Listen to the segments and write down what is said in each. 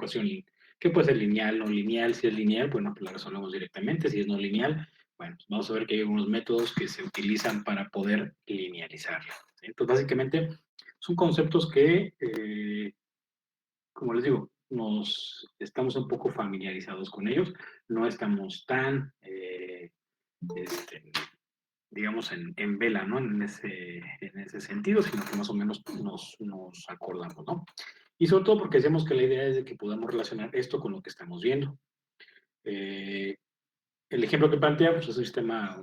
ecuación que puede ser lineal, no lineal. Si es lineal, bueno, pues la resolvemos directamente. Si es no lineal, bueno, pues vamos a ver que hay algunos métodos que se utilizan para poder linealizarla. ¿Sí? Entonces, básicamente, son conceptos que, como les digo, nos estamos un poco familiarizados con ellos, no estamos tan, este, digamos, en vela, ¿no? En ese sentido, sino que más o menos nos acordamos, ¿no? Y sobre todo porque decíamos que la idea es de que podamos relacionar esto con lo que estamos viendo. Eh, el ejemplo que plantea pues, es un sistema,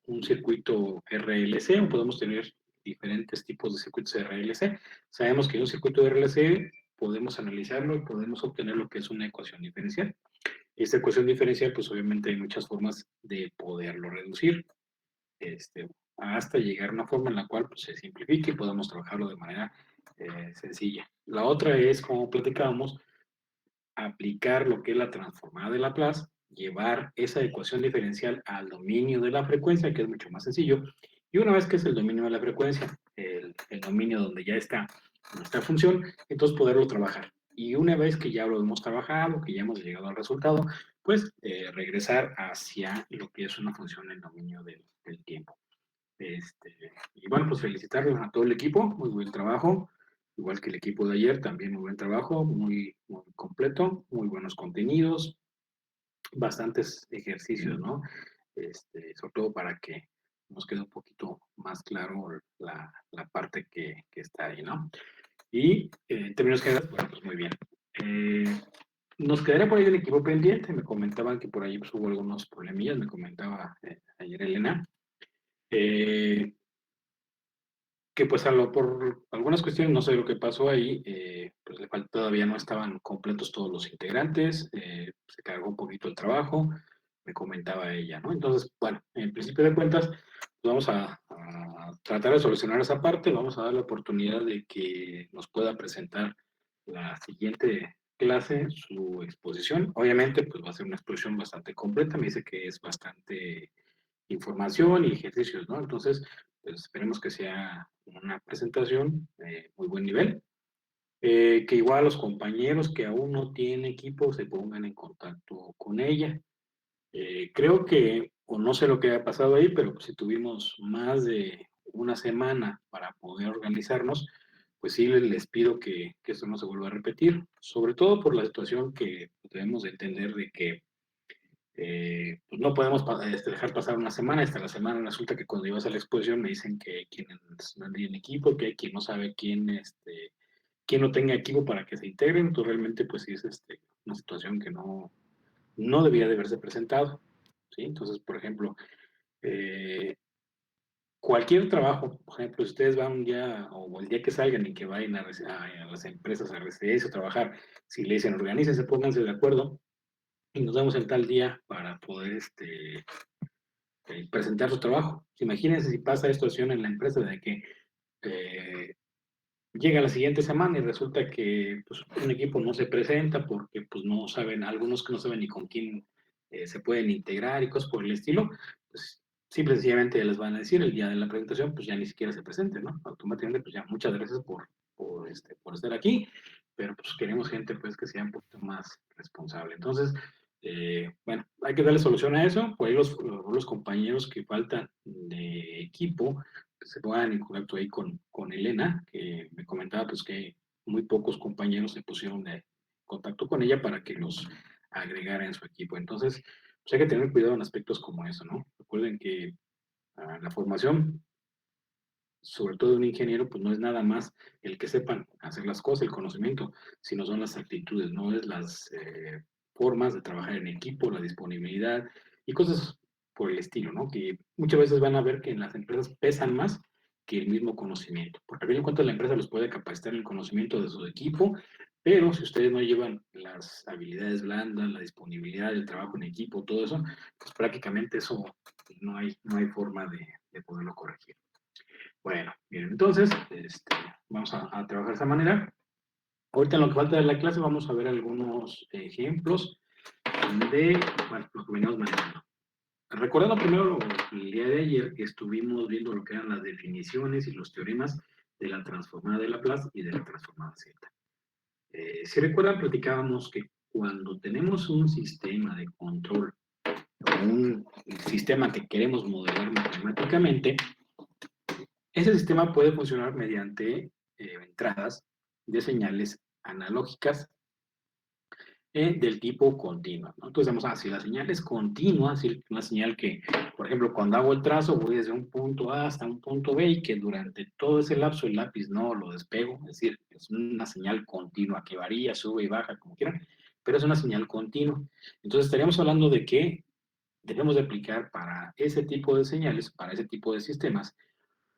un circuito RLC, o podemos tener diferentes tipos de circuitos RLC. Sabemos que en un circuito RLC podemos analizarlo y podemos obtener lo que es una ecuación diferencial. Esta ecuación diferencial, pues obviamente hay muchas formas de poderlo reducir, este, hasta llegar a una forma en la cual pues, se simplifique y podamos trabajarlo de manera sencilla. La otra es, como platicábamos, aplicar lo que es la transformada de Laplace, llevar esa ecuación diferencial al dominio de la frecuencia, que es mucho más sencillo, y una vez que es el dominio de la frecuencia, el dominio donde ya está nuestra función, entonces poderlo trabajar. Y una vez que ya lo hemos trabajado, que ya hemos llegado al resultado, pues regresar hacia lo que es una función en dominio del tiempo. Y bueno, pues felicitarlos a todo el equipo, muy buen trabajo, igual que el equipo de ayer, también muy buen trabajo, muy completo, muy buenos contenidos, bastantes ejercicios, ¿no? Sobre todo para que nos quede un poquito más claro la parte que está ahí, ¿no? Y en términos generales, bueno, pues muy bien. Eh, Nos quedaría por ahí el equipo pendiente, me comentaban que por ahí pues, hubo algunos problemillas, me comentaba ayer Elena. Eh, que pues por algunas cuestiones, no sé lo que pasó ahí, pues todavía no estaban completos todos los integrantes, se cargó un poquito el trabajo, me comentaba ella, ¿no? Entonces, bueno, en principio de cuentas, pues vamos a tratar de solucionar esa parte, vamos a dar la oportunidad de que nos pueda presentar la siguiente clase, su exposición. Obviamente, pues va a ser una exposición bastante completa, me dice que es bastante información y ejercicios, ¿no? Entonces, pues esperemos que sea una presentación de muy buen nivel. Que igual los compañeros que aún no tienen equipo se pongan en contacto con ella. Creo que, o no sé lo que ha pasado ahí, pero pues, si tuvimos más de una semana para poder organizarnos, pues sí les pido que esto no se vuelva a repetir, sobre todo por la situación que debemos de entender de que pues no podemos dejar pasar una semana, hasta la semana resulta que cuando ibas a la exposición me dicen que hay quienes no tienen equipo, que hay quien no sabe quién no tenga equipo para que se integren, entonces realmente pues sí es una situación que no debía de haberse presentado, ¿sí? Entonces, por ejemplo, eh, cualquier trabajo, por ejemplo, si ustedes van un día o el día que salgan y que vayan a las empresas a residencia a trabajar, si le dicen organícense, pónganse de acuerdo y nos vemos en tal día para poder presentar su trabajo. Imagínense si pasa esta situación en la empresa de que eh, llega la siguiente semana y resulta que pues, un equipo no se presenta porque pues no saben, algunos que no saben ni con quién se pueden integrar y cosas por el estilo, pues simple y sencillamente les van a decir el día de la presentación, pues ya ni siquiera se presenten, ¿no? Automáticamente, pues ya muchas gracias por estar aquí, pero pues queremos gente pues que sea un poquito más responsable. Entonces, bueno, hay que darle solución a eso, por ahí los compañeros que faltan de equipo, que se pongan en contacto ahí con Elena, que me comentaba pues que muy pocos compañeros se pusieron de contacto con ella para que los agregara en su equipo. Entonces, pues hay que tener cuidado en aspectos como eso, ¿no? Recuerden que la formación, sobre todo de un ingeniero, pues no es nada más el que sepan hacer las cosas, el conocimiento, sino son las actitudes, no es las formas de trabajar en equipo, la disponibilidad y cosas por el estilo, ¿no? Que muchas veces van a ver que en las empresas pesan más que el mismo conocimiento, porque a fin de cuentas la empresa los puede capacitar en el conocimiento de su equipo, pero si ustedes no llevan las habilidades blandas, la disponibilidad, el trabajo en equipo, todo eso, pues prácticamente eso no hay forma de poderlo corregir. Bueno, bien, entonces vamos a trabajar de esa manera. Ahorita en lo que falta de la clase vamos a ver algunos ejemplos de bueno, lo que veníamos manejando. Recordando primero el día de ayer que estuvimos viendo lo que eran las definiciones y los teoremas de la transformada de Laplace y de la transformada Z. Si recuerdan, platicábamos que cuando tenemos un sistema de control o un sistema que queremos modelar matemáticamente, ese sistema puede funcionar mediante entradas de señales analógicas del tipo continuo, ¿no? Entonces, vamos a si la señal es continua, si una señal que, por ejemplo, cuando hago el trazo, voy desde un punto A hasta un punto B y que durante todo ese lapso el lápiz no lo despego, es decir, es una señal continua que varía, sube y baja, como quieran, pero es una señal continua. Entonces, estaríamos hablando de que debemos de aplicar para ese tipo de señales, para ese tipo de sistemas,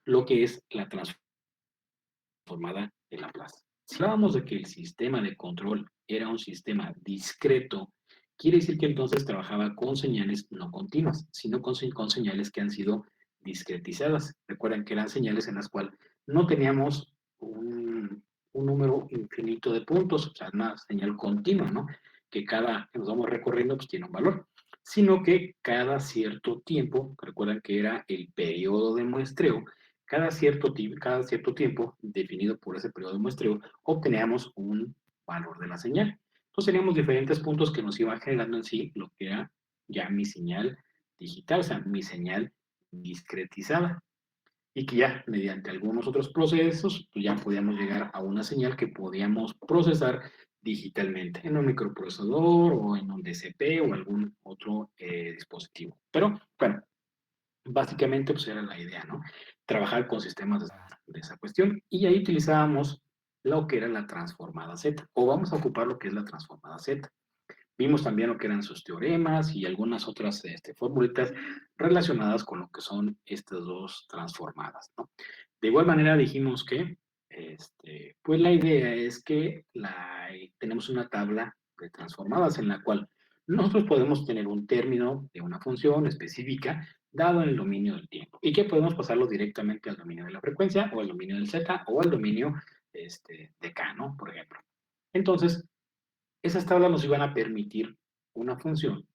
lo que es la transformada de Laplace. Si hablábamos de que el sistema de control era un sistema discreto, quiere decir que entonces trabajaba con señales no continuas, sino con señales que han sido discretizadas. Recuerden que eran señales en las cuales no teníamos un número infinito de puntos, o sea, una señal continua, ¿no? Que cada que nos vamos recorriendo pues tiene un valor, sino que cada cierto tiempo, recuerdan que era el periodo de muestreo, cada cierto tiempo, definido por ese periodo de muestreo, obteníamos un valor de la señal. Entonces teníamos diferentes puntos que nos iban generando en sí lo que era ya mi señal digital, o sea, mi señal discretizada. Y que ya mediante algunos otros procesos, pues ya podíamos llegar a una señal que podíamos procesar digitalmente en un microprocesador o en un DCP o algún otro dispositivo. Pero bueno, básicamente, pues era la idea, ¿no? Trabajar con sistemas de esa cuestión. Y ahí utilizábamos lo que era la transformada Z, o vamos a ocupar lo que es la transformada Z. Vimos también lo que eran sus teoremas y algunas otras formulitas relacionadas con lo que son estas dos transformadas, ¿no? De igual manera dijimos que, pues la idea es que tenemos una tabla de transformadas en la cual nosotros podemos tener un término de una función específica dado en el dominio del tiempo y que podemos pasarlo directamente al dominio de la frecuencia o al dominio del z o al dominio de k, ¿no? Por ejemplo. Entonces, esas tablas nos iban a permitir una función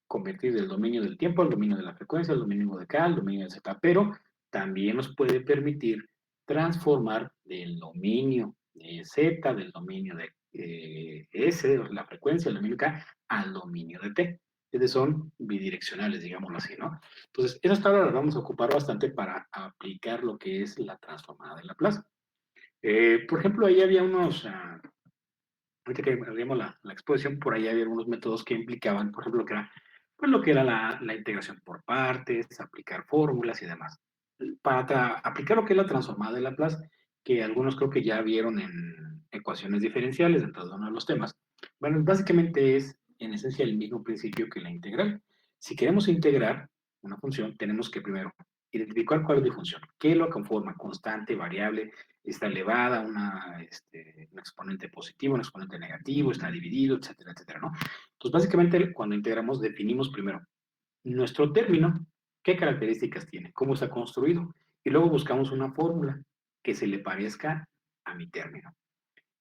convertir del dominio del tiempo al dominio de la frecuencia, al dominio de K, al dominio de Z, pero también nos puede permitir transformar del dominio de Z, del dominio de S, de la frecuencia, del dominio K, al dominio de T. Entonces son bidireccionales, digámoslo así, ¿no? Entonces, esas tablas las vamos a ocupar bastante para aplicar lo que es la transformada de Laplace. Por ejemplo, ahí había ahorita que abrimos la exposición, por ahí había algunos métodos que implicaban, por ejemplo, que era, pues, lo que era la integración por partes, aplicar fórmulas y demás. Para aplicar lo que es la transformada de Laplace, que algunos creo que ya vieron en ecuaciones diferenciales dentro de uno de los temas. Bueno, básicamente es en esencia el mismo principio que la integral. Si queremos integrar una función, tenemos que primero identificar cuál es la función, qué lo conforma, constante, variable, está elevada, un exponente positivo, un exponente negativo, está dividido, etcétera, etcétera, ¿no? Entonces, básicamente, cuando integramos, definimos primero nuestro término, qué características tiene, cómo está construido, y luego buscamos una fórmula que se le parezca a mi término.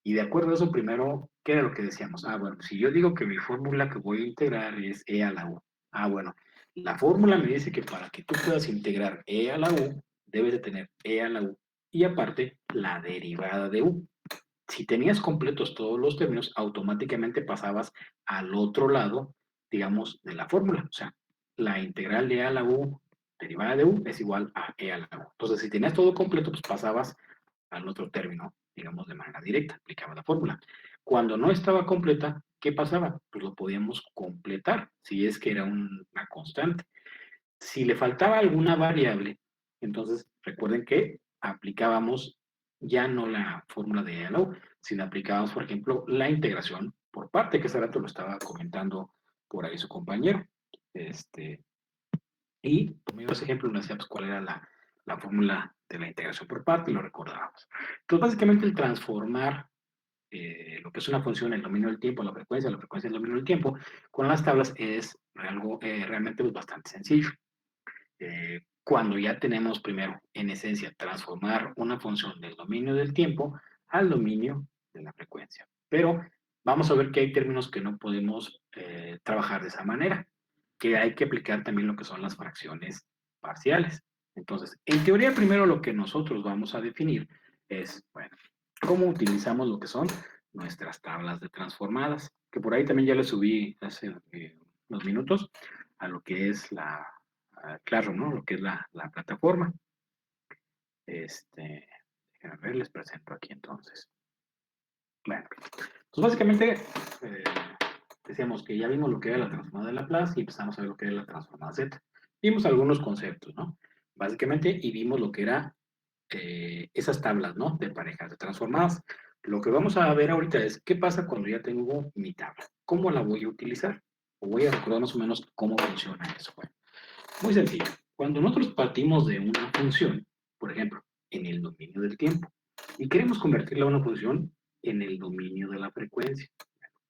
Y de acuerdo a eso, primero, ¿qué era lo que decíamos? Ah, bueno, si yo digo que mi fórmula que voy a integrar es e a la u. Ah, bueno, la fórmula me dice que para que tú puedas integrar e a la u, debes de tener e a la u y aparte la derivada de u. Si tenías completos todos los términos, automáticamente pasabas al otro lado, digamos, de la fórmula. O sea, la integral de a a la u derivada de u es igual a e a la u. Entonces, si tenías todo completo, pues pasabas al otro término, digamos, de manera directa, aplicaba la fórmula. Cuando no estaba completa, ¿qué pasaba? Pues lo podíamos completar, si es que era una constante. Si le faltaba alguna variable, entonces recuerden que aplicábamos ya no la fórmula de ELO, sino aplicábamos, por ejemplo, la integración por parte, que hace rato lo estaba comentando por ahí su compañero. Y por ese ejemplo nos decía pues, cuál era la fórmula de la integración por parte y lo recordábamos. Entonces, básicamente el transformar lo que es una función, el dominio del tiempo, la frecuencia el dominio del tiempo, con las tablas es algo realmente pues, bastante sencillo. Cuando ya tenemos primero, en esencia, transformar una función del dominio del tiempo al dominio de la frecuencia. Pero vamos a ver que hay términos que no podemos trabajar de esa manera, que hay que aplicar también lo que son las fracciones parciales. Entonces, en teoría, primero lo que nosotros vamos a definir es, bueno, cómo utilizamos lo que son nuestras tablas de transformadas, que por ahí también ya le subí hace unos minutos a lo que es a Classroom, ¿no? Lo que es la plataforma. Déjenme ver, les presento aquí entonces. Bueno, pues básicamente eh, decíamos que ya vimos lo que era la transformada de Laplace y empezamos a ver lo que era la transformada Z. Vimos algunos conceptos, ¿no? Básicamente, y vimos lo que era esas tablas, ¿no? De parejas de transformadas. Lo que vamos a ver ahorita es qué pasa cuando ya tengo mi tabla. ¿Cómo la voy a utilizar? O voy a recordar más o menos cómo funciona eso. Bueno, muy sencillo. Cuando nosotros partimos de una función, por ejemplo, en el dominio del tiempo, y queremos convertirla a una función en el dominio de la frecuencia,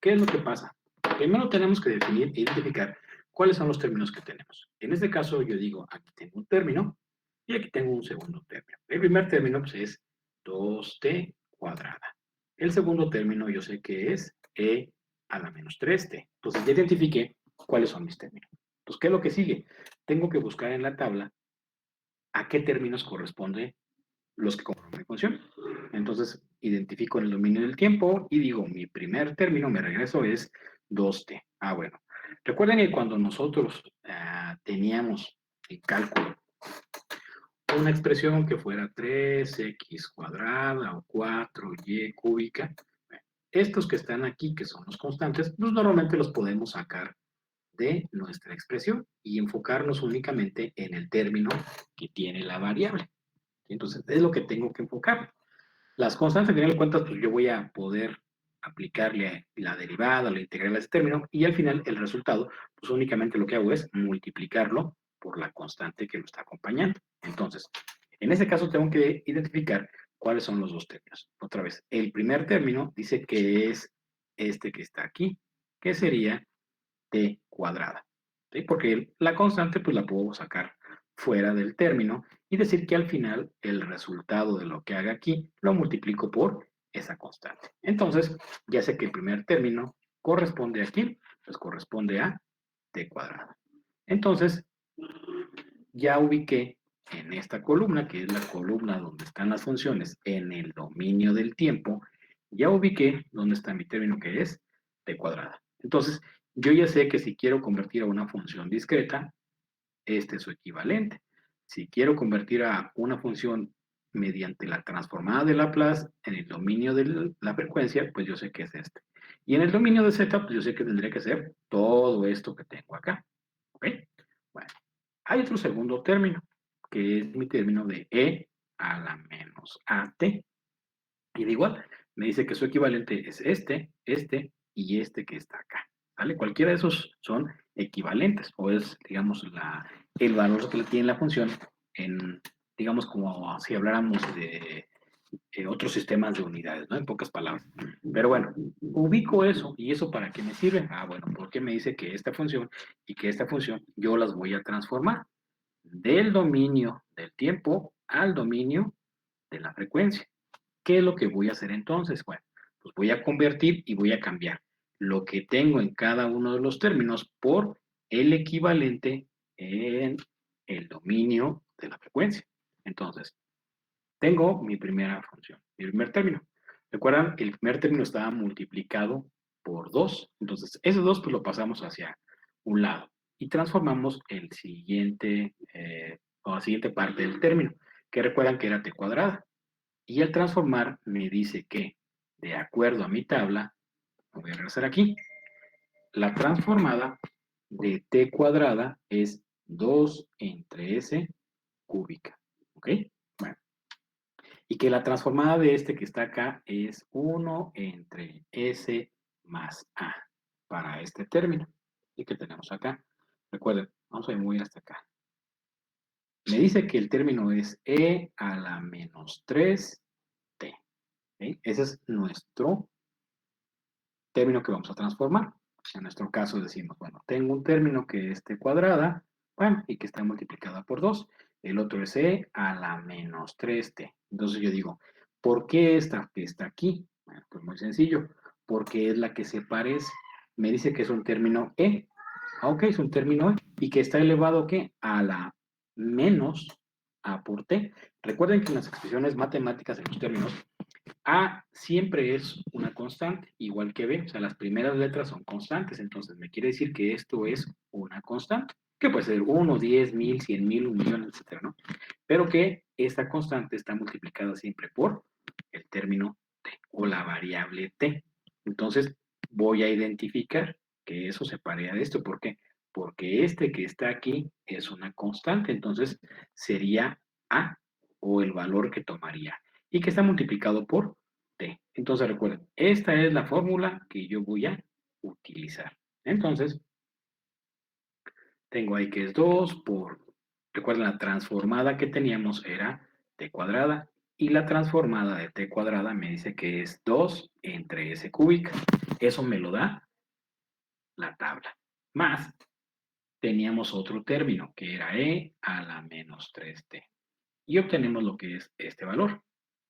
¿qué es lo que pasa? Primero tenemos que definir e identificar cuáles son los términos que tenemos. En este caso, yo digo, aquí tengo un término y aquí tengo un segundo término. El primer término pues, es 2t cuadrada. El segundo término yo sé que es e a la menos 3t. Entonces ya identifiqué cuáles son mis términos. Entonces, ¿qué es lo que sigue? Tengo que buscar en la tabla a qué términos corresponde los que conforman mi función. Entonces, identifico el dominio del tiempo y digo, mi primer término, me regreso, es 2t. Ah, bueno. Recuerden que cuando nosotros teníamos el cálculo una expresión que fuera 3x cuadrada o 4y cúbica, estos que están aquí, que son los constantes, pues normalmente los podemos sacar de nuestra expresión y enfocarnos únicamente en el término que tiene la variable. Entonces, es lo que tengo que enfocar. Las constantes, al final de cuentas, pues yo voy a poder aplicarle la derivada, la integral a ese término, y al final el resultado, pues únicamente lo que hago es multiplicarlo por la constante que lo está acompañando. Entonces, en ese caso tengo que identificar cuáles son los dos términos. Otra vez, el primer término dice que es este que está aquí, que sería t cuadrada, ¿sí? Porque la constante pues la puedo sacar fuera del término y decir que al final el resultado de lo que haga aquí lo multiplico por esa constante. Entonces, ya sé que el primer término corresponde aquí, pues corresponde a t cuadrada. Entonces, ya ubiqué en esta columna, que es la columna donde están las funciones en el dominio del tiempo, ya ubiqué dónde está mi término que es t cuadrada. Entonces, yo ya sé que si quiero convertir a una función discreta, este es su equivalente. Si quiero convertir a una función mediante la transformada de Laplace en el dominio de la frecuencia, pues yo sé que es este. Y en el dominio de z, pues yo sé que tendría que ser todo esto que tengo acá. ¿Ok? Bueno, hay otro segundo término, que es mi término de e a la menos at. Y de igual, me dice que su equivalente es este y este que está acá. ¿Vale? Cualquiera de esos son equivalentes, o es, digamos, el valor que le tiene la función en, digamos, como si habláramos de otros sistemas de unidades, ¿no? En pocas palabras. Pero bueno, ubico eso, ¿y eso para qué me sirve? Ah, bueno, porque me dice que esta función y que esta función yo las voy a transformar del dominio del tiempo al dominio de la frecuencia. ¿Qué es lo que voy a hacer entonces? Bueno, pues voy a convertir y voy a cambiar lo que tengo en cada uno de los términos por el equivalente en el dominio de la frecuencia. Entonces, tengo mi primera función, mi primer término. ¿Recuerdan? El primer término estaba multiplicado por 2. Entonces, ese 2 pues lo pasamos hacia un lado y transformamos el siguiente, o la siguiente parte del término, que recuerdan que era t cuadrada. Y al transformar me dice que, de acuerdo a mi tabla, me voy a regresar aquí, la transformada de t cuadrada es 2 entre s cúbica. ¿Ok? Bueno, y que la transformada de este que está acá es 1 entre s más a para este término. ¿Y que tenemos acá? Recuerden, vamos a ir muy hasta acá. Me dice que el término es e a la menos 3t. ¿Sí? Ese es nuestro término que vamos a transformar. En nuestro caso decimos, bueno, tengo un término que es t cuadrada, bueno, y que está multiplicada por 2. El otro es e a la menos 3t. Entonces yo digo, ¿por qué esta que está aquí? Bueno, pues muy sencillo, porque es la que se parece. Me dice que es un término e. Ok, es un término e. ¿Y que está elevado ¿qué? A la menos a por t. Recuerden que en las expresiones matemáticas, en los términos, A siempre es una constante, igual que B, o sea, las primeras letras son constantes, entonces me quiere decir que esto es una constante, que puede ser 1, 10, 1000, 100,000, 1,000,000, etcétera, ¿no? Pero que esta constante está multiplicada siempre por el término t o la variable t. Entonces, voy a identificar que eso se parea de esto. ¿Por qué? Porque este que está aquí es una constante, entonces sería a o el valor que tomaría y que está multiplicado por t. Entonces, recuerden, esta es la fórmula que yo voy a utilizar. Entonces, tengo ahí que es 2 por, recuerden, la transformada que teníamos era t cuadrada y la transformada de t cuadrada me dice que es 2 entre s cúbica. Eso me lo da la tabla. Más, teníamos otro término que era e a la menos 3t. Y obtenemos lo que es este valor.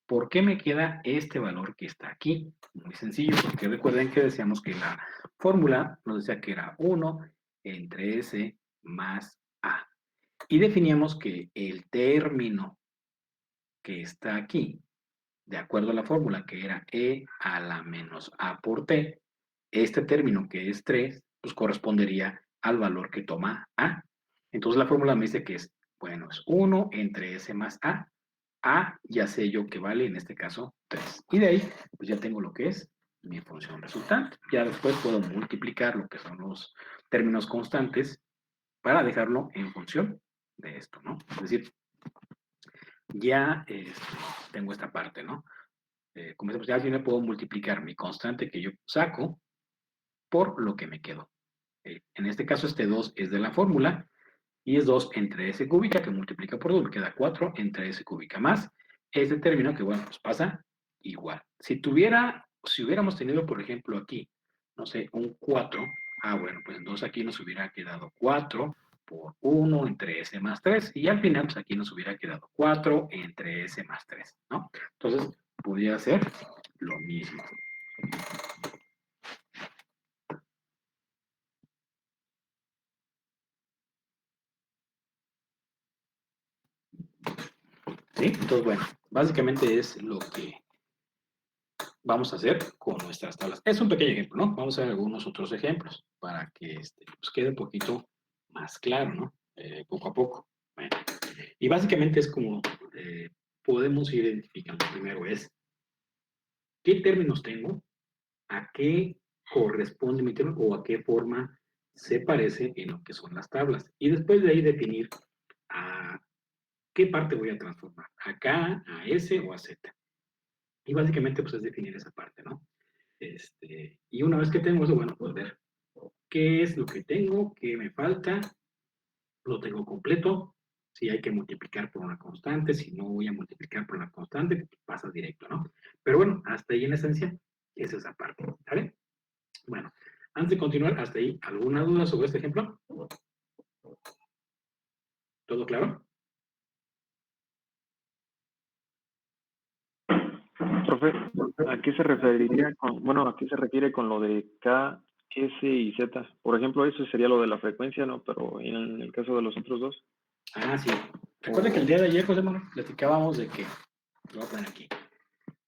¿Por qué me queda este valor que está aquí? Muy sencillo, porque recuerden que decíamos que la fórmula nos decía que era 1 entre s más a. Y definíamos que el término que está aquí, de acuerdo a la fórmula que era e a la menos a por t, este término que es 3, pues correspondería al valor que toma a. Entonces la fórmula me dice que es, bueno, es 1 entre s más a. A ya sé yo que vale, en este caso, 3. Y de ahí, pues ya tengo lo que es mi función resultante. Ya después puedo multiplicar lo que son los términos constantes para dejarlo en función de esto, ¿no? Es decir, ya tengo esta parte, ¿no? Como decimos, ya yo puedo multiplicar mi constante que yo saco por lo que me quedó. En este caso, este 2 es de la fórmula y es 2 entre s cúbica que multiplica por 2, me queda 4 entre s cúbica más este término que, bueno, pues pasa igual. Si hubiéramos tenido, por ejemplo, aquí, no sé, un 4, bueno, pues entonces aquí nos hubiera quedado 4 por 1 entre s más 3 y al final, pues aquí nos hubiera quedado 4 entre s más 3, ¿no? Entonces, podría ser lo mismo. ¿Sí? Entonces, bueno, básicamente es lo que vamos a hacer con nuestras tablas. Es un pequeño ejemplo, ¿no? Vamos a ver algunos otros ejemplos para que pues quede un poquito más claro, ¿no? Poco a poco. Bueno, y básicamente es como podemos ir identificando. Primero es, ¿qué términos tengo? ¿A qué corresponde mi término o a qué forma se parece en lo que son las tablas? Y después de ahí definir a qué parte voy a transformar, a K, a S o a Z. Y básicamente pues es definir esa parte, ¿no? Y una vez que tengo eso, bueno, pues ver qué es lo que tengo, qué me falta, lo tengo completo. Si hay que multiplicar por una constante, si no voy a multiplicar por una constante, pues pasa directo, ¿no? Pero bueno, hasta ahí en esencia es esa parte, ¿vale? Bueno, antes de continuar, hasta ahí, ¿alguna duda sobre este ejemplo? ¿Todo claro? Profe, ¿a qué se referiría con, bueno, a qué se refiere con lo de K, S y Z? Por ejemplo, eso sería lo de la frecuencia, ¿no? Pero en el caso de los otros dos. Ah, sí. Recuerda que el día de ayer, José Manuel, platicábamos de que, lo voy a poner aquí,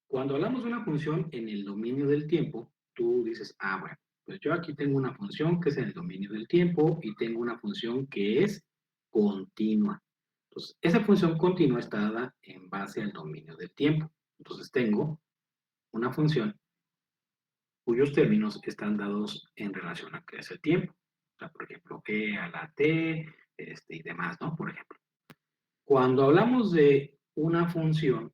cuando hablamos de una función en el dominio del tiempo, tú dices, bueno, pues yo aquí tengo una función que es en el dominio del tiempo y tengo una función que es continua. Entonces, esa función continua está dada en base al dominio del tiempo. Entonces, tengo una función cuyos términos están dados en relación a qué es el tiempo. O sea, por ejemplo, e a la t, y demás, ¿no? Por ejemplo. Cuando hablamos de una función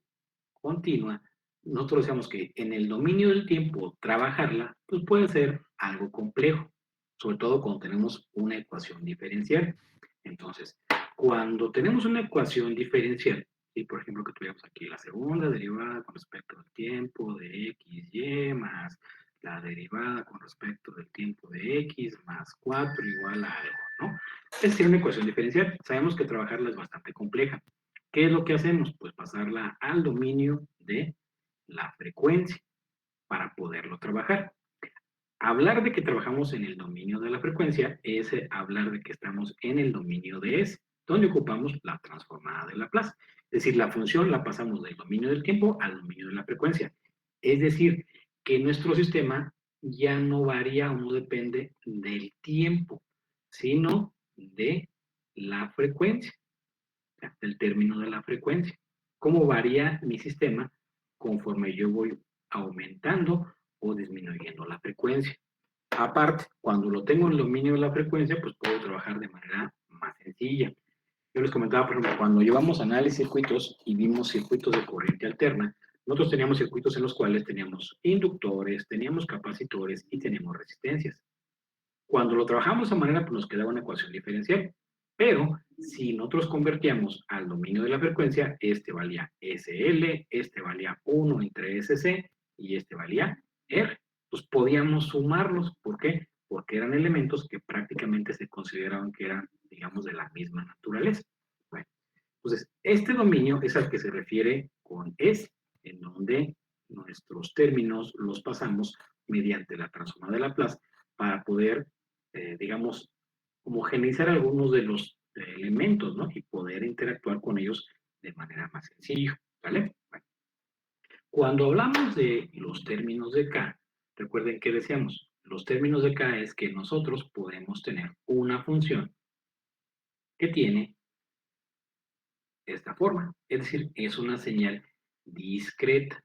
continua, nosotros decíamos que en el dominio del tiempo trabajarla, pues puede ser algo complejo, sobre todo cuando tenemos una ecuación diferencial. Entonces, cuando tenemos una ecuación diferencial, y por ejemplo que tuviéramos aquí la segunda derivada con respecto al tiempo de x, y más la derivada con respecto del tiempo de x más 4 igual a algo, ¿no? Es decir, una ecuación diferencial. Sabemos que trabajarla es bastante compleja. ¿Qué es lo que hacemos? Pues pasarla al dominio de la frecuencia para poderlo trabajar. Hablar de que trabajamos en el dominio de la frecuencia es hablar de que estamos en el dominio de S, donde ocupamos la transformada de Laplace. Es decir, la función la pasamos del dominio del tiempo al dominio de la frecuencia. Es decir, que nuestro sistema ya no varía o no depende del tiempo, sino de la frecuencia, o sea, del término de la frecuencia. ¿Cómo varía mi sistema conforme yo voy aumentando o disminuyendo la frecuencia? Aparte, cuando lo tengo en el dominio de la frecuencia, pues puedo trabajar de manera más sencilla. Yo les comentaba, por ejemplo, cuando llevamos análisis de circuitos y vimos circuitos de corriente alterna, nosotros teníamos circuitos en los cuales teníamos inductores, teníamos capacitores y teníamos resistencias. Cuando lo trabajamos de esa manera, pues nos quedaba una ecuación diferencial. Pero si nosotros convertíamos al dominio de la frecuencia, este valía SL, este valía 1 entre SC y este valía R. Pues podíamos sumarlos. ¿Por qué? Porque eran elementos que prácticamente se consideraban que eran, digamos, de la misma naturaleza. Bueno, entonces, este dominio es al que se refiere con es, en donde nuestros términos los pasamos mediante la transforma de Laplace para poder, digamos, homogeneizar algunos de los elementos, ¿no? Y poder interactuar con ellos de manera más sencilla, ¿vale? Bueno, cuando hablamos de los términos de K, recuerden que decíamos, los términos de K es que nosotros podemos tener una función que tiene esta forma, es decir, es una señal discreta,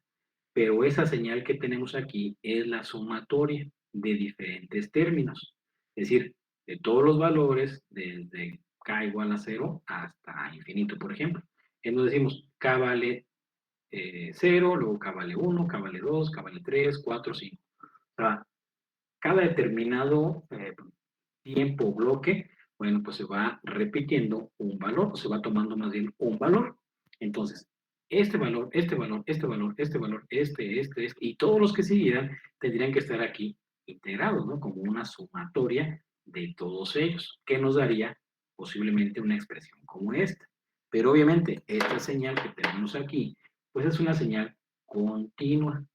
pero esa señal que tenemos aquí es la sumatoria de diferentes términos, es decir, de todos los valores desde k igual a 0 hasta infinito, por ejemplo. Entonces decimos k vale 0, luego k vale 1, k vale 2, k vale 3, 4, 5. O sea, cada determinado tiempo o bloque, bueno, pues se va repitiendo un valor, o se va tomando más bien un valor. Entonces, este valor, este valor, este valor, este valor, este, y todos los que siguieran tendrían que estar aquí integrados, ¿no? Como una sumatoria de todos ellos, que nos daría posiblemente una expresión como esta. Pero obviamente, esta señal que tenemos aquí, pues es una señal continua,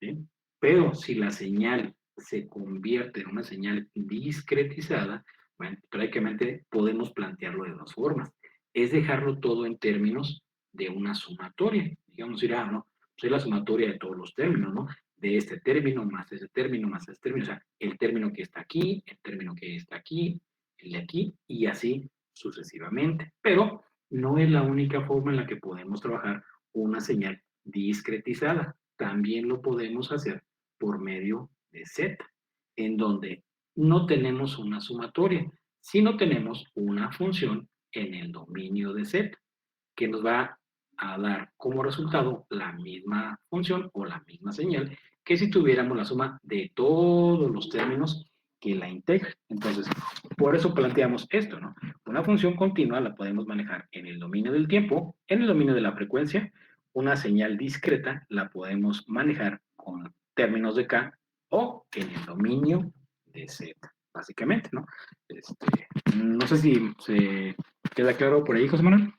¿sí? Pero si la señal se convierte en una señal discretizada, bueno, prácticamente podemos plantearlo de dos formas. Es dejarlo todo en términos de una sumatoria. Digamos, ir, no, pues es la sumatoria de todos los términos, ¿no? De este término, más ese término, más ese término. O sea, el término que está aquí, el término que está aquí, el de aquí, y así sucesivamente. Pero no es la única forma en la que podemos trabajar una señal discretizada. También lo podemos hacer por medio de Z, en donde no tenemos una sumatoria, sino tenemos una función en el dominio de Z, que nos va a dar como resultado la misma función o la misma señal que si tuviéramos la suma de todos los términos que la integran. Entonces, por eso planteamos esto, ¿no? Una función continua la podemos manejar en el dominio del tiempo, en el dominio de la frecuencia. Una señal discreta la podemos manejar con términos de K o en el dominio de Z, básicamente, ¿no? No sé si se queda claro por ahí, José Manuel.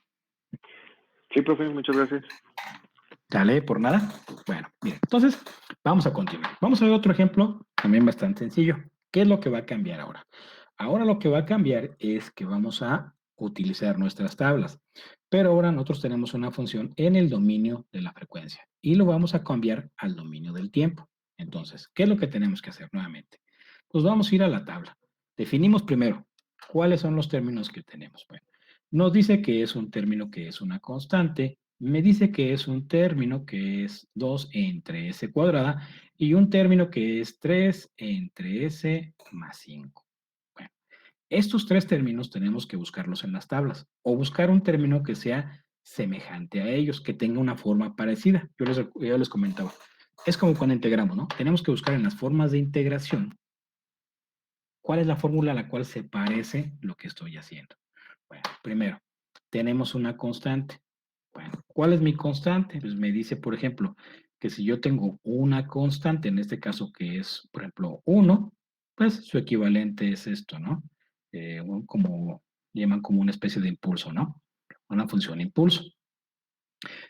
Sí, profe, muchas gracias. Dale, por nada. Bueno, bien, entonces vamos a continuar. Vamos a ver otro ejemplo también bastante sencillo. ¿Qué es lo que va a cambiar ahora? Ahora lo que va a cambiar es que vamos a utilizar nuestras tablas, pero ahora nosotros tenemos una función en el dominio de la frecuencia y lo vamos a cambiar al dominio del tiempo. Entonces, ¿qué es lo que tenemos que hacer nuevamente? Pues vamos a ir a la tabla. Definimos primero cuáles son los términos que tenemos. Bueno, nos dice que es un término que es una constante, me dice que es un término que es 2 entre s cuadrada y un término que es 3 entre s más 5. Bueno, estos tres términos tenemos que buscarlos en las tablas o buscar un término que sea semejante a ellos, que tenga una forma parecida. Yo les comentaba, es como cuando integramos, ¿no? Tenemos que buscar en las formas de integración cuál es la fórmula a la cual se parece lo que estoy haciendo. Bueno, primero, tenemos una constante. Bueno, ¿cuál es mi constante? Pues me dice, por ejemplo, que si yo tengo una constante, en este caso que es, por ejemplo, 1, pues su equivalente es esto, ¿no? Como llaman como una especie de impulso, ¿no? Una función impulso.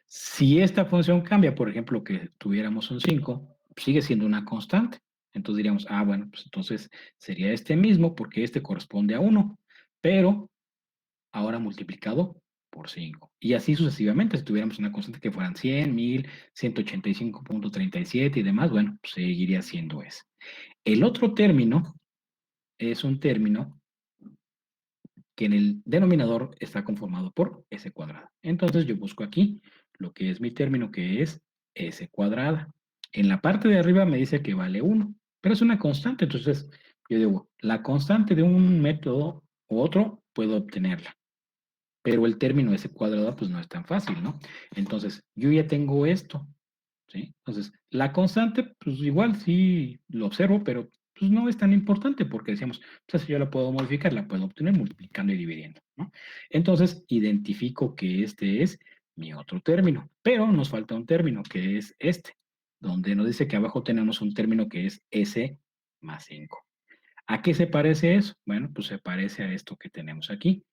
Si esta función cambia, por ejemplo, que tuviéramos un 5, sigue siendo una constante. Entonces diríamos, bueno, pues entonces sería este mismo porque este corresponde a 1, pero ahora multiplicado por 5. Y así sucesivamente, si tuviéramos una constante que fueran 100, 1000, 185.37 y demás, bueno, pues seguiría siendo ese. El otro término es un término que en el denominador está conformado por s cuadrada. Entonces yo busco aquí lo que es mi término, que es s cuadrada. En la parte de arriba me dice que vale 1, pero es una constante, entonces yo digo, la constante de un método u otro puedo obtenerla, pero el término s cuadrada pues no es tan fácil, ¿no? Entonces yo ya tengo esto, ¿sí? Entonces, la constante, pues igual sí lo observo, pero pues no es tan importante porque decíamos, pues así yo la puedo modificar, la puedo obtener multiplicando y dividiendo, ¿no? Entonces, identifico que este es mi otro término, pero nos falta un término que es este, donde nos dice que abajo tenemos un término que es s más 5. ¿A qué se parece eso? Bueno, pues se parece a esto que tenemos aquí,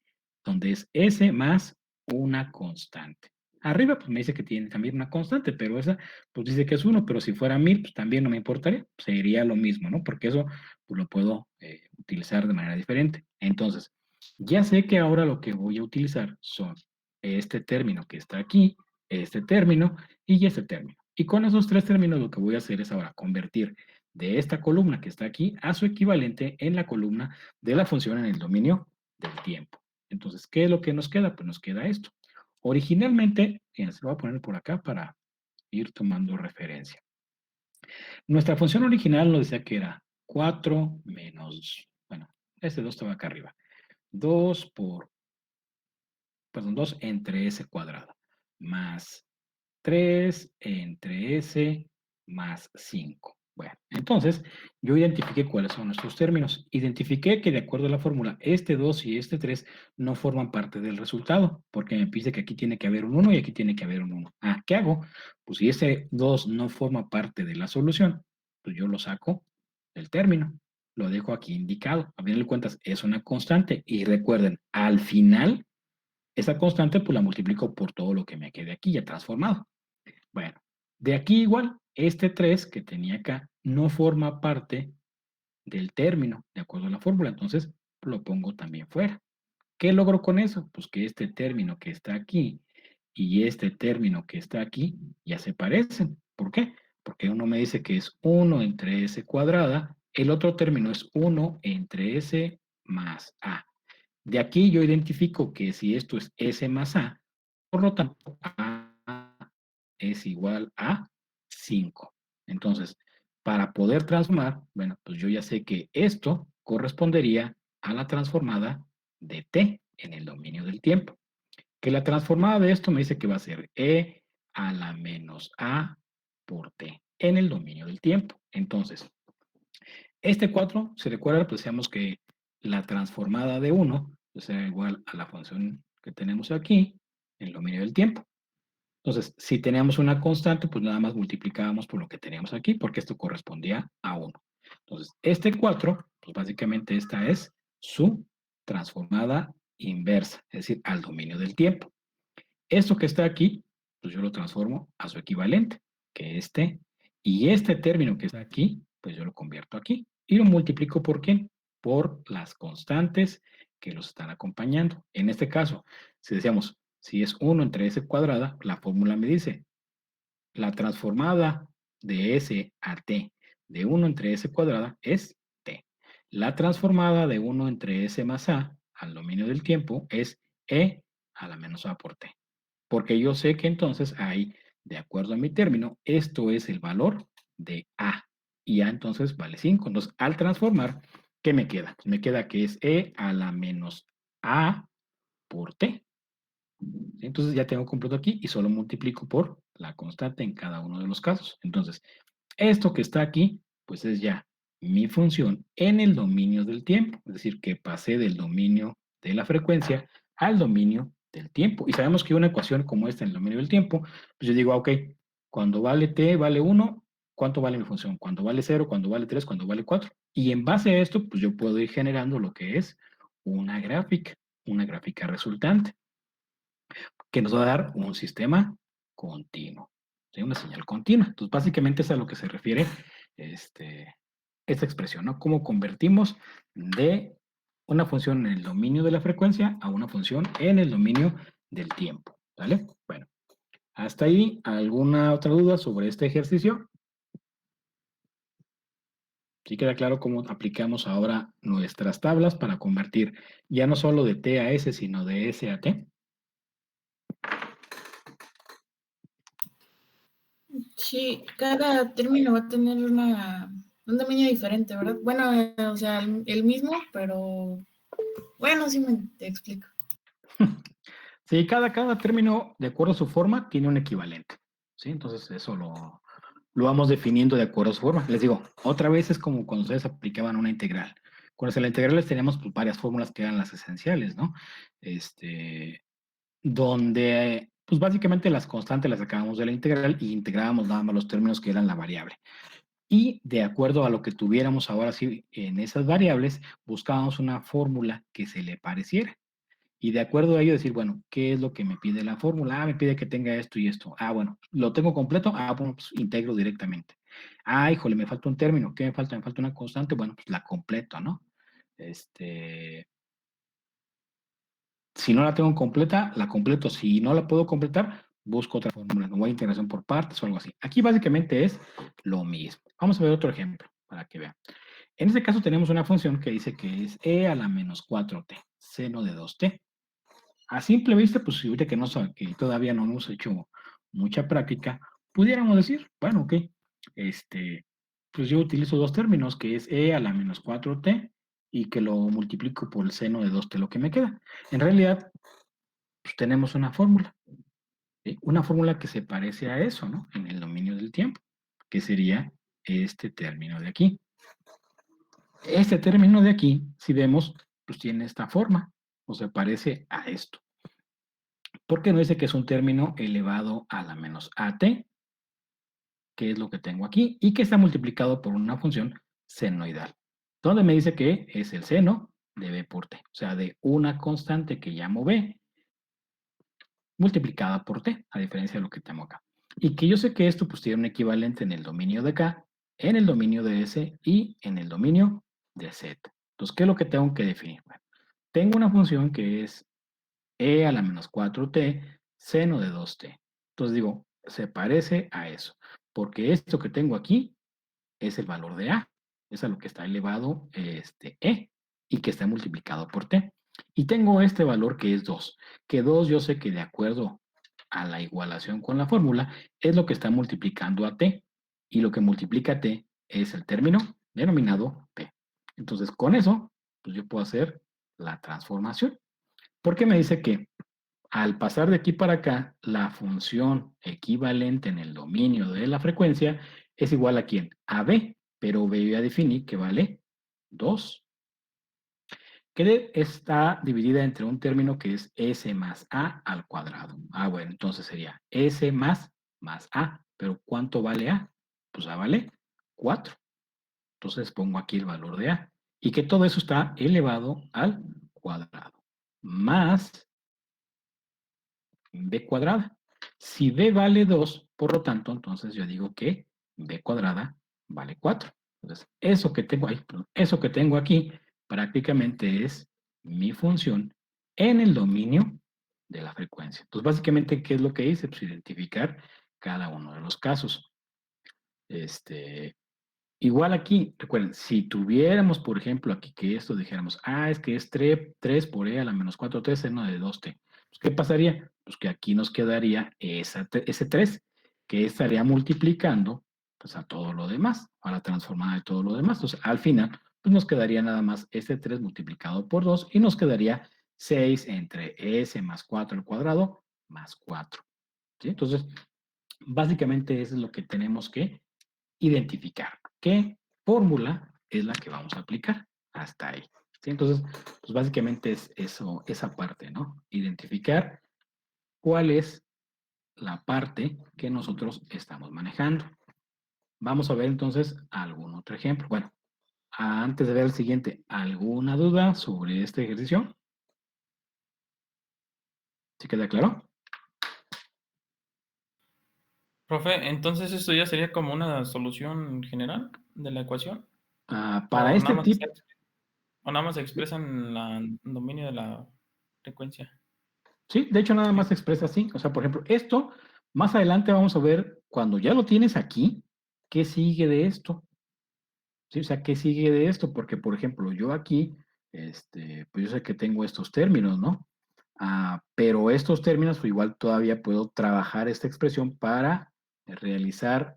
donde es s más una constante. Arriba pues me dice que tiene también una constante, pero esa pues dice que es 1, pero si fuera 1000 pues también no me importaría, sería lo mismo, ¿no? Porque eso pues lo puedo utilizar de manera diferente. Entonces, ya sé que ahora lo que voy a utilizar son este término que está aquí, este término y este término. Y con esos tres términos lo que voy a hacer es ahora convertir de esta columna que está aquí a su equivalente en la columna de la función en el dominio del tiempo. Entonces, ¿qué es lo que nos queda? Pues nos queda esto. Originalmente, fíjense, lo voy a poner por acá para ir tomando referencia. Nuestra función original nos decía que era 4 menos, bueno, este 2 estaba acá arriba. 2 por, perdón, 2 entre s cuadrada, más 3 entre s más 5. Bueno, entonces yo identifiqué cuáles son nuestros términos. Identifiqué que de acuerdo a la fórmula, este 2 y este 3 no forman parte del resultado, porque me dice que aquí tiene que haber un 1 y aquí tiene que haber un 1. Ah, ¿qué hago? Pues si ese 2 no forma parte de la solución, pues yo lo saco del término. Lo dejo aquí indicado. A fin de cuentas, es una constante. Y recuerden, al final, esa constante pues la multiplico por todo lo que me quede aquí ya transformado. Bueno, de aquí igual, este 3 que tenía acá no forma parte del término, de acuerdo a la fórmula, entonces lo pongo también fuera. ¿Qué logro con eso? Pues que este término que está aquí y este término que está aquí ya se parecen. ¿Por qué? Porque uno me dice que es 1 entre s cuadrada, el otro término es 1 entre s más a. De aquí yo identifico que si esto es s más a, por lo tanto, a es igual a 5. Entonces, para poder transformar, bueno, pues yo ya sé que esto correspondería a la transformada de t en el dominio del tiempo. Que la transformada de esto me dice que va a ser e a la menos a por t en el dominio del tiempo. Entonces, este 4, si recuerdan, pues decíamos que la transformada de 1 pues era igual a la función que tenemos aquí en el dominio del tiempo. Entonces, si teníamos una constante, pues nada más multiplicábamos por lo que teníamos aquí, porque esto correspondía a 1. Entonces, este 4, pues básicamente esta es su transformada inversa, es decir, al dominio del tiempo. Esto que está aquí, pues yo lo transformo a su equivalente, que es t. Y este término que está aquí, pues yo lo convierto aquí. Y lo multiplico ¿por quién? Por las constantes que los están acompañando. En este caso, si decíamos, si es 1 entre s cuadrada, la fórmula me dice, la transformada de s a t de 1 entre s cuadrada es t. La transformada de 1 entre s más a al dominio del tiempo es e a la menos a por t. Porque yo sé que entonces hay, de acuerdo a mi término, esto es el valor de A. Y A entonces vale 5. Entonces, al transformar, ¿qué me queda? Pues me queda que es E a la menos A por T. Entonces ya tengo completo aquí y solo multiplico por la constante en cada uno de los casos. Entonces, esto que está aquí, pues es ya mi función en el dominio del tiempo. Es decir, que pasé del dominio de la frecuencia al dominio del tiempo. Y sabemos que una ecuación como esta en el dominio del tiempo, pues yo digo, ok, cuando vale t vale 1, ¿cuánto vale mi función? Cuando vale 0, cuando vale 3, cuando vale 4. Y en base a esto, pues yo puedo ir generando lo que es una gráfica resultante que nos va a dar un sistema continuo, ¿sí? Una señal continua. Entonces, básicamente es a lo que se refiere esta expresión, ¿no? Cómo convertimos de una función en el dominio de la frecuencia a una función en el dominio del tiempo, ¿vale? Bueno, hasta ahí, ¿alguna otra duda sobre este ejercicio? ¿Sí queda claro cómo aplicamos ahora nuestras tablas para convertir ya no solo de T a S, sino de S a T? Sí, cada término va a tener un dominio diferente, ¿verdad? Bueno, o sea, el mismo, pero bueno, sí te explico. Sí, cada término, de acuerdo a su forma, tiene un equivalente. ¿Sí? Entonces, eso lo vamos definiendo de acuerdo a su forma. Les digo, otra vez es como cuando ustedes aplicaban una integral. Cuando las integrales teníamos pues, varias fórmulas que eran las esenciales, ¿no? Donde, pues básicamente las constantes las sacábamos de la integral y integrábamos nada más los términos que eran la variable. Y de acuerdo a lo que tuviéramos ahora sí en esas variables, buscábamos una fórmula que se le pareciera. Y de acuerdo a ello decir, bueno, ¿qué es lo que me pide la fórmula? Ah, me pide que tenga esto y esto. Ah, bueno, ¿lo tengo completo? Ah, bueno, pues integro directamente. Ah, híjole, me falta un término. ¿Qué me falta? Me falta una constante. Bueno, pues la completo, ¿no? Si no la tengo completa, la completo. Si no la puedo completar, busco otra fórmula. No voy a integración por partes o algo así. Aquí básicamente es lo mismo. Vamos a ver otro ejemplo para que vean. En este caso tenemos una función que dice que es e a la menos 4t, seno de 2t. A simple vista, pues si ahorita que, no, que todavía no hemos hecho mucha práctica, pudiéramos decir, bueno, ok, pues yo utilizo dos términos, que es e a la menos 4t y que lo multiplico por el seno de 2t, lo que me queda. En realidad, pues tenemos una fórmula, ¿sí? Una fórmula que se parece a eso, ¿no? En el dominio del tiempo, que sería este término de aquí. Este término de aquí, si vemos, pues tiene esta forma, o se parece a esto. Porque no dice que es un término elevado a la menos at, que es lo que tengo aquí, y que está multiplicado por una función senoidal, donde me dice que es el seno de b por t, o sea, de una constante que llamo b, multiplicada por t, a diferencia de lo que tengo acá. Y que yo sé que esto pues tiene un equivalente en el dominio de k, en el dominio de s y en el dominio de z. Entonces, ¿qué es lo que tengo que definir? Bueno, tengo una función que es e a la menos 4t, seno de 2t. Entonces digo, se parece a eso, porque esto que tengo aquí es el valor de a, es a lo que está elevado e, y que está multiplicado por t. Y tengo este valor que es 2, que 2 yo sé que de acuerdo a la igualación con la fórmula, es lo que está multiplicando a t, y lo que multiplica a t es el término denominado p. Entonces, con eso, pues yo puedo hacer la transformación. Porque me dice que al pasar de aquí para acá, la función equivalente en el dominio de la frecuencia es igual a ¿quién? A b, pero b voy a definir que vale 2, que está dividida entre un término que es s más a al cuadrado. Ah, bueno, entonces sería s más a, pero ¿cuánto vale a? Pues a vale 4. Entonces pongo aquí el valor de a, y que todo eso está elevado al cuadrado, más b cuadrada. Si b vale 2, por lo tanto, entonces yo digo que b cuadrada vale 4. Entonces, eso que tengo ahí, eso que tengo aquí, prácticamente es mi función en el dominio de la frecuencia. Entonces, básicamente, ¿qué es lo que hice? Pues identificar cada uno de los casos. Igual aquí, recuerden, si tuviéramos, por ejemplo, aquí que esto dijéramos, es que es 3 por e a la menos 4t seno de 2t. Pues, ¿qué pasaría? Pues que aquí nos quedaría ese 3, que estaría multiplicando pues, a todo lo demás, a la transformada de todo lo demás. Entonces, al final, pues nos quedaría nada más este 3 multiplicado por 2 y nos quedaría 6 entre s más 4 al cuadrado más 4. ¿Sí? Entonces, básicamente eso es lo que tenemos que identificar qué fórmula es la que vamos a aplicar hasta ahí. ¿Sí? Entonces, pues básicamente es eso, esa parte, ¿no? Identificar cuál es la parte que nosotros estamos manejando. Vamos a ver entonces algún otro ejemplo. Bueno, antes de ver el siguiente, ¿alguna duda sobre este ejercicio? ¿Sí queda claro? Profe, entonces esto ya sería como una solución general de la ecuación. Para este tipo, O nada más se expresa en el dominio de la frecuencia. Sí, de hecho nada más se expresa así. O sea, por ejemplo, esto, más adelante vamos a ver, cuando ya lo tienes aquí, ¿qué sigue de esto? ¿Sí? O sea, ¿qué sigue de esto? Porque, por ejemplo, yo aquí, pues yo sé que tengo estos términos, ¿no? Pero estos términos, pues igual todavía puedo trabajar esta expresión para realizar,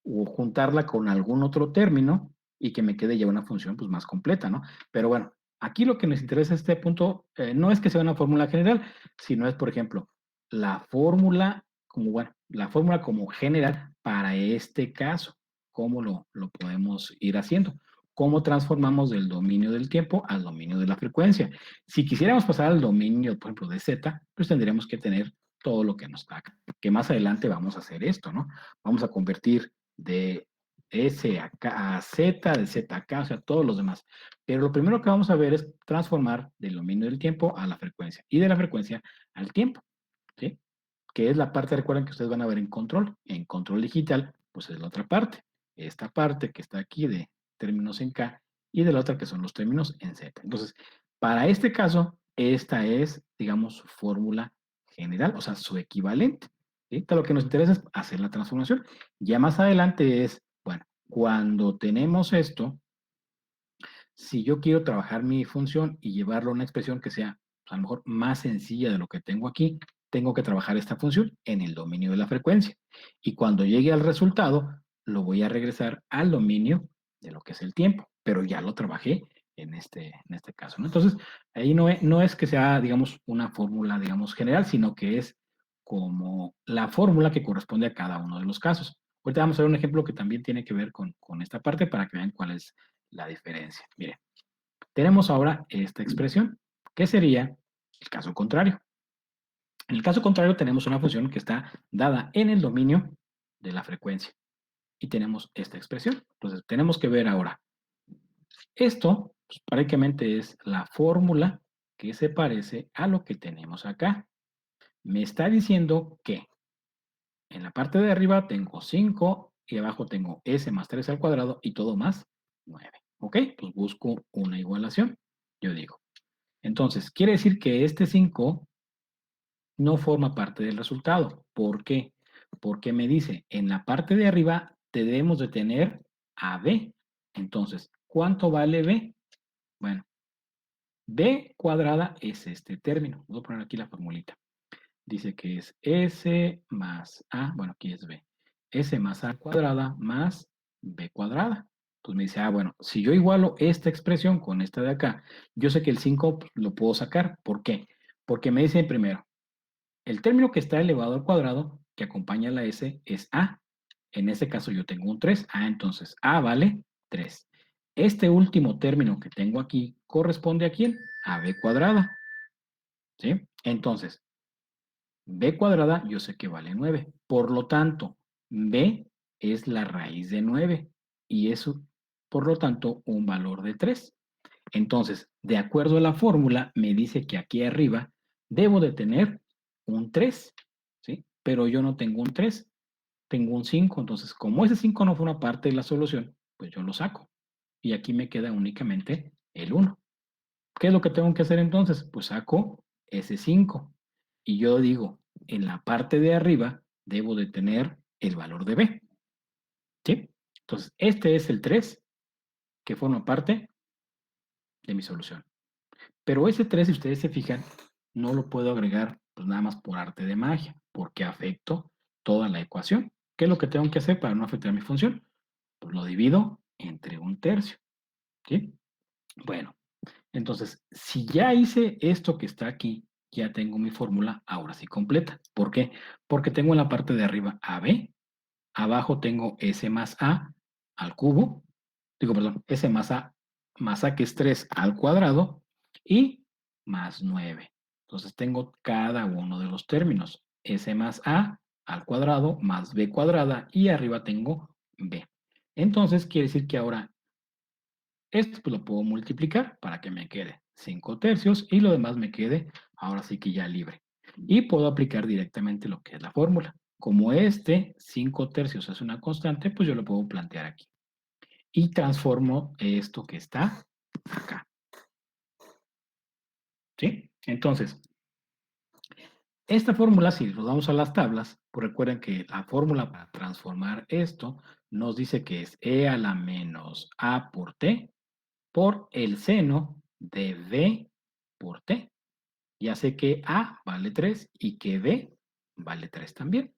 o juntarla con algún otro término y que me quede ya una función, pues, más completa, ¿no? Pero bueno, aquí lo que nos interesa a este punto, no es que sea una fórmula general, sino es, por ejemplo, la fórmula como, bueno, la fórmula como general para este caso. ¿Cómo lo podemos ir haciendo? ¿Cómo transformamos del dominio del tiempo al dominio de la frecuencia? Si quisiéramos pasar al dominio, por ejemplo, de Z, pues tendríamos que tener todo lo que nos da acá. Que más adelante vamos a hacer esto, ¿no? Vamos a convertir de S a Z, de Z a K, o sea, todos los demás. Pero lo primero que vamos a ver es transformar del dominio del tiempo a la frecuencia y de la frecuencia al tiempo, ¿sí? Que es la parte, recuerden que ustedes van a ver en control. En control digital, pues es la otra parte. Esta parte que está aquí de términos en K y de la otra que son los términos en Z. Entonces, para este caso, esta es, digamos, su fórmula general, o sea, su equivalente. ¿Sí? Entonces, lo que nos interesa es hacer la transformación. Ya más adelante es, bueno, cuando tenemos esto, si yo quiero trabajar mi función y llevarlo a una expresión que sea pues, a lo mejor más sencilla de lo que tengo aquí, tengo que trabajar esta función en el dominio de la frecuencia. Y cuando llegue al resultado, lo voy a regresar al dominio de lo que es el tiempo, pero ya lo trabajé en este caso, ¿no? Entonces, ahí no es que sea, digamos, una fórmula, digamos, general, sino que es como la fórmula que corresponde a cada uno de los casos. Ahorita vamos a ver un ejemplo que también tiene que ver con esta parte para que vean cuál es la diferencia. Miren, tenemos ahora esta expresión, que sería el caso contrario. En el caso contrario tenemos una función que está dada en el dominio de la frecuencia. Y tenemos esta expresión. Entonces, tenemos que ver ahora. Esto, pues, prácticamente es la fórmula que se parece a lo que tenemos acá. Me está diciendo que en la parte de arriba tengo 5 y abajo tengo s más 3 al cuadrado y todo más 9. ¿Ok? Pues busco una igualación. Yo digo. Entonces, quiere decir que este 5 no forma parte del resultado. ¿Por qué? Porque me dice, en la parte de arriba debemos de tener a b. Entonces, ¿cuánto vale b? Bueno, b cuadrada es este término. Voy a poner aquí la formulita. Dice que es S más A, bueno, aquí es B. S más A cuadrada más B cuadrada. Entonces me dice, bueno, si yo igualo esta expresión con esta de acá, yo sé que el 5 pues, lo puedo sacar. ¿Por qué? Porque me dice primero, el término que está elevado al cuadrado, que acompaña a la S, es A. En este caso yo tengo un 3. Entonces A vale 3. Este último término que tengo aquí corresponde a ¿quién? A B cuadrada. ¿Sí? Entonces, b cuadrada yo sé que vale 9. Por lo tanto, b es la raíz de 9 y eso, por lo tanto, un valor de 3. Entonces, de acuerdo a la fórmula, me dice que aquí arriba debo de tener un 3, ¿sí? Pero yo no tengo un 3, tengo un 5. Entonces, como ese 5 no forma parte de la solución, pues yo lo saco. Y aquí me queda únicamente el 1. ¿Qué es lo que tengo que hacer entonces? Pues saco ese 5 y yo digo, en la parte de arriba debo de tener el valor de b, ¿sí? Entonces, este es el 3 que forma parte de mi solución. Pero ese 3, si ustedes se fijan, no lo puedo agregar pues nada más por arte de magia, porque afecto toda la ecuación. ¿Qué es lo que tengo que hacer para no afectar mi función? Pues lo divido entre un tercio, ¿sí? Bueno, entonces, si ya hice esto que está aquí, ya tengo mi fórmula ahora sí completa. ¿Por qué? Porque tengo en la parte de arriba AB, abajo tengo S más A al cubo, S más A que es 3 al cuadrado y más 9. Entonces tengo cada uno de los términos. S más A al cuadrado más B cuadrada y arriba tengo B. Entonces quiere decir que ahora esto pues, lo puedo multiplicar para que me quede 5 tercios y lo demás me quede ahora sí que ya libre. Y puedo aplicar directamente lo que es la fórmula. Como 5 tercios es una constante, pues yo lo puedo plantear aquí. Y transformo esto que está acá. ¿Sí? Entonces, Esta fórmula, si nos vamos a las tablas, pues recuerden que la fórmula para transformar esto nos dice que es e a la menos a por t por el seno de b por t. Ya sé que a vale 3 y que b vale 3 también.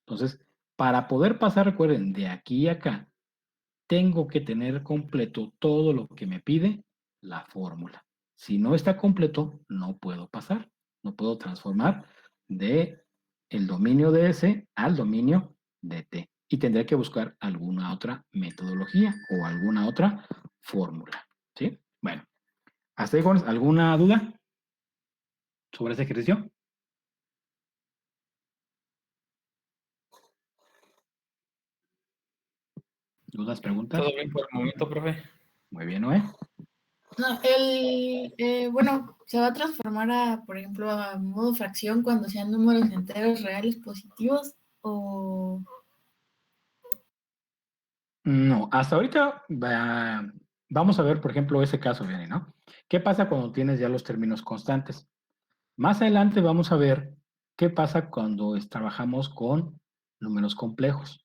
Entonces, para poder pasar, recuerden, de aquí a acá, tengo que tener completo todo lo que me pide la fórmula. Si no está completo, no puedo pasar. No puedo transformar de el dominio de S al dominio de T. Y tendré que buscar alguna otra metodología o alguna otra fórmula. ¿Sí? Bueno, ¿hasta ahí, jóvenes? ¿Alguna duda sobre ese ejercicio? ¿Dudas, preguntas? Todo bien por el momento, profe. Muy bien, Noé. No, bueno, se va a transformar a, por ejemplo, a modo fracción cuando sean números enteros reales positivos o... No, hasta ahorita vamos a ver, por ejemplo, ese caso, Vianney, ¿no? ¿Qué pasa cuando tienes ya los términos constantes? Más adelante vamos a ver qué pasa cuando trabajamos con números complejos.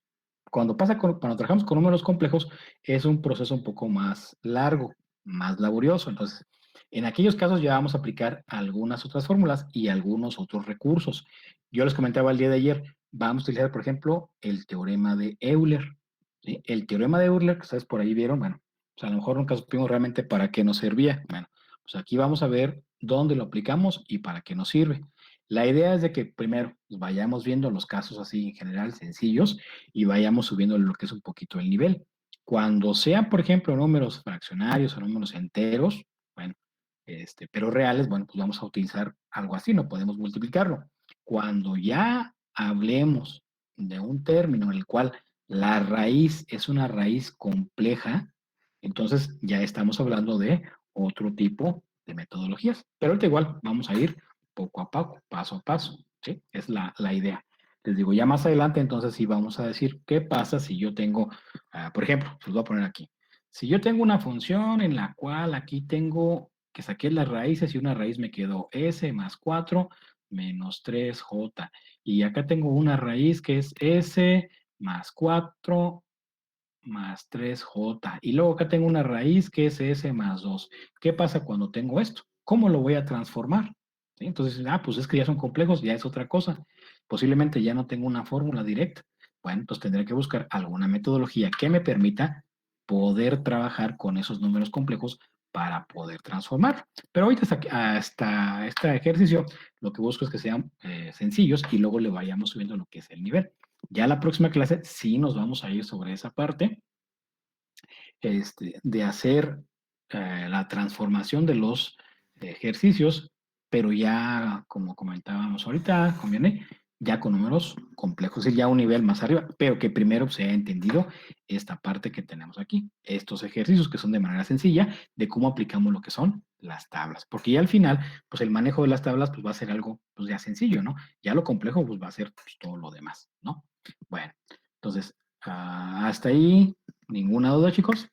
Cuando trabajamos con números complejos es un proceso un poco más largo, más laborioso. Entonces, en aquellos casos ya vamos a aplicar algunas otras fórmulas y algunos otros recursos. Yo les comentaba el día de ayer, vamos a utilizar, por ejemplo, el teorema de Euler. ¿Sí? El teorema de Euler, que ustedes por ahí vieron, bueno, pues a lo mejor nunca supimos realmente para qué nos servía. Bueno, pues aquí vamos a ver dónde lo aplicamos y para qué nos sirve. La idea es de que primero pues, vayamos viendo los casos así en general sencillos y vayamos subiendo lo que es un poquito el nivel. Cuando sean, por ejemplo, números fraccionarios o números enteros, bueno, pero reales, bueno, pues vamos a utilizar algo así, no podemos multiplicarlo. Cuando ya hablemos de un término en el cual la raíz es una raíz compleja, entonces ya estamos hablando de otro tipo de metodologías. Pero ahorita igual vamos a ir poco a poco, paso a paso, ¿sí? Es la idea. Les digo, ya más adelante entonces sí vamos a decir qué pasa si yo tengo, por ejemplo, se los voy a poner aquí. Si yo tengo una función en la cual aquí tengo que saqué las raíces y una raíz me quedó s más 4 menos 3j. Y acá tengo una raíz que es s más 4 más 3j. Y luego acá tengo una raíz que es s más 2. ¿Qué pasa cuando tengo esto? ¿Cómo lo voy a transformar? ¿Sí? Entonces, pues es que ya son complejos, ya es otra cosa. Posiblemente ya no tengo una fórmula directa. Bueno, pues tendré que buscar alguna metodología que me permita poder trabajar con esos números complejos para poder transformar. Pero ahorita hasta este ejercicio, lo que busco es que sean sencillos y luego le vayamos subiendo lo que es el nivel. Ya la próxima clase sí nos vamos a ir sobre esa parte de hacer la transformación de los ejercicios, pero ya, como comentábamos ahorita, conviene, ya con números complejos, y ya un nivel más arriba, pero que primero se haya entendido esta parte que tenemos aquí, estos ejercicios que son de manera sencilla, de cómo aplicamos lo que son las tablas, porque ya al final, pues el manejo de las tablas, pues va a ser algo, pues ya sencillo, ¿no? Ya lo complejo, pues va a ser pues, todo lo demás, ¿no? Bueno, entonces, hasta ahí, ¿ninguna duda, chicos?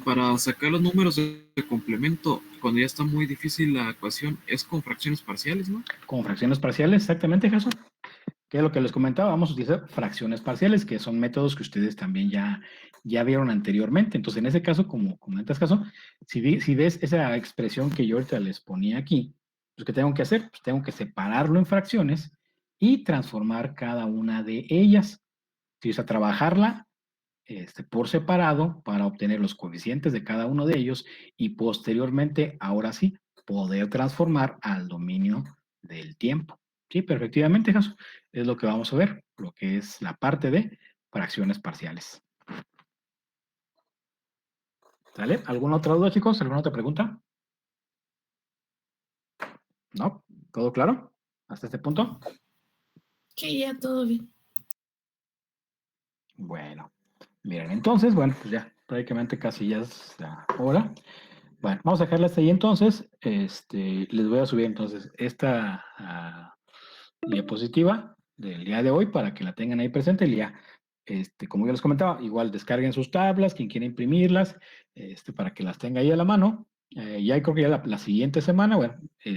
Para sacar los números de complemento, cuando ya está muy difícil la ecuación, es con fracciones parciales, ¿no? Con fracciones parciales, exactamente, Jesús. Que es lo que les comentaba, vamos a utilizar fracciones parciales, que son métodos que ustedes también ya vieron anteriormente. Entonces, en ese caso, como en este caso, si ves esa expresión que yo ahorita les ponía aquí, pues, ¿qué tengo que hacer? Pues tengo que separarlo en fracciones y transformar cada una de ellas. Si es a trabajarla por separado para obtener los coeficientes de cada uno de ellos y posteriormente, ahora sí, poder transformar al dominio del tiempo. Sí, perfectamente, Jesús. Es lo que vamos a ver, lo que es la parte de fracciones parciales. ¿Sale? ¿Alguna otra duda, chicos? ¿Alguna otra pregunta? ¿No? ¿Todo claro? ¿Hasta este punto? Sí, ya todo bien. Bueno, miren, entonces, bueno, pues ya prácticamente casi ya es la hora. Bueno, vamos a dejarla hasta ahí entonces. Les voy a subir entonces esta diapositiva del día de hoy para que la tengan ahí presente. El día, como yo les comentaba, igual descarguen sus tablas, quien quiera imprimirlas, para que las tenga ahí a la mano. Ya creo que ya la siguiente semana, bueno,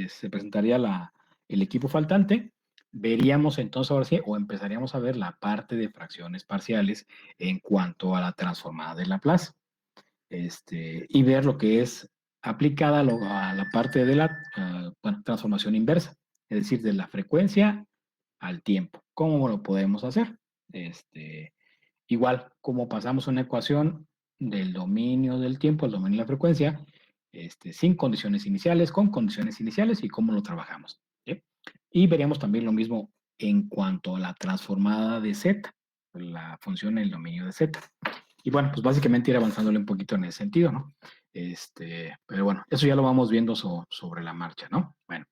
se presentaría el equipo faltante veríamos entonces ahora sí, o empezaríamos a ver la parte de fracciones parciales en cuanto a la transformada de Laplace. Y ver lo que es aplicada a la parte de la transformación inversa, es decir, de la frecuencia al tiempo. ¿Cómo lo podemos hacer? Igual, como pasamos una ecuación del dominio del tiempo al dominio de la frecuencia, sin condiciones iniciales, con condiciones iniciales y cómo lo trabajamos. ¿Sí? Y veríamos también lo mismo en cuanto a la transformada de z, la función en el dominio de z. Y bueno, pues básicamente ir avanzándole un poquito en ese sentido, ¿no? Pero bueno, eso ya lo vamos viendo sobre la marcha, ¿no? Bueno,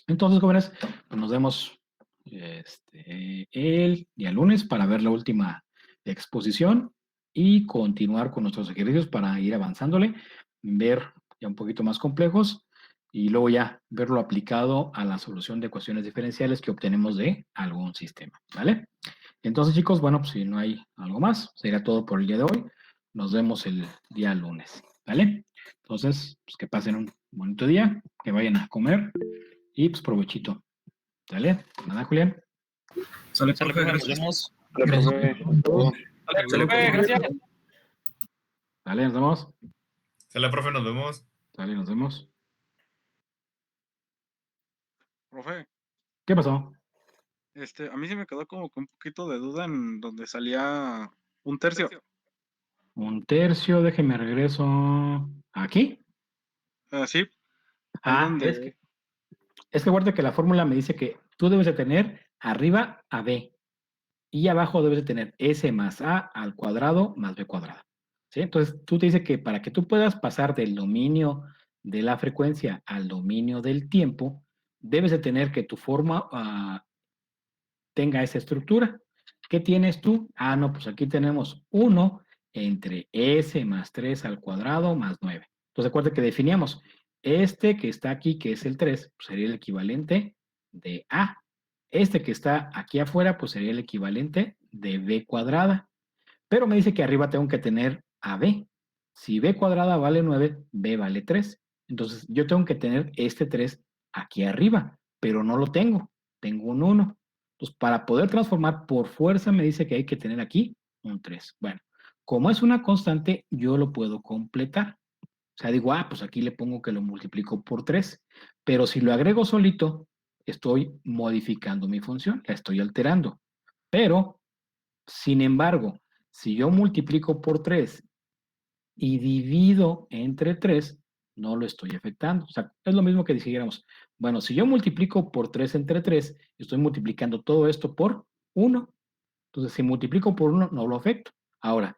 entonces, jóvenes, pues nos vemos el día lunes para ver la última exposición y continuar con nuestros ejercicios para ir avanzándole, ver ya un poquito más complejos y luego ya verlo aplicado a la solución de ecuaciones diferenciales que obtenemos de algún sistema, ¿vale? Entonces, chicos, bueno, pues si no hay algo más, sería todo por el día de hoy. Nos vemos el día lunes, ¿vale? Entonces, pues que pasen un bonito día, que vayan a comer y pues provechito. ¿Vale? Nada, Julián. Sale, Sale, profe, profe, nos gracias. vemos. Profe. Todo. Sale, profe, gracias. Vale, nos vemos. Sale, profe, nos vemos. Vale, nos vemos. Profe, ¿Qué pasó? a mí se me quedó como que un poquito de duda en donde salía un tercio. Un tercio, déjeme regreso. ¿Aquí? Sí, ahí donde... Es que acuérdate que la fórmula me dice que tú debes de tener arriba a b y abajo debes de tener s más a al cuadrado más b cuadrado. ¿Sí? Entonces, tú te dice que para que tú puedas pasar del dominio de la frecuencia al dominio del tiempo, debes de tener que tu forma tenga esa estructura. ¿Qué tienes tú? Ah, no, pues aquí tenemos 1 entre s más 3 al cuadrado más 9. Entonces, acuérdate que definíamos este que está aquí, que es el 3, pues sería el equivalente de a. Este que está aquí afuera, pues sería el equivalente de b cuadrada. Pero me dice que arriba tengo que tener a b. Si b cuadrada vale 9, b vale 3. Entonces, yo tengo que tener este 3 aquí arriba, pero no lo tengo. Tengo un 1. Entonces, para poder transformar por fuerza me dice que hay que tener aquí un 3. Bueno, como es una constante, yo lo puedo completar. O sea, digo, pues aquí le pongo que lo multiplico por 3. Pero si lo agrego solito, estoy modificando mi función, la estoy alterando. Pero, sin embargo, si yo multiplico por 3 y divido entre 3, no lo estoy afectando. O sea, es lo mismo que dijéramos, bueno, si yo multiplico por 3 entre 3, estoy multiplicando todo esto por 1. Entonces, si multiplico por 1, no lo afecto. Ahora,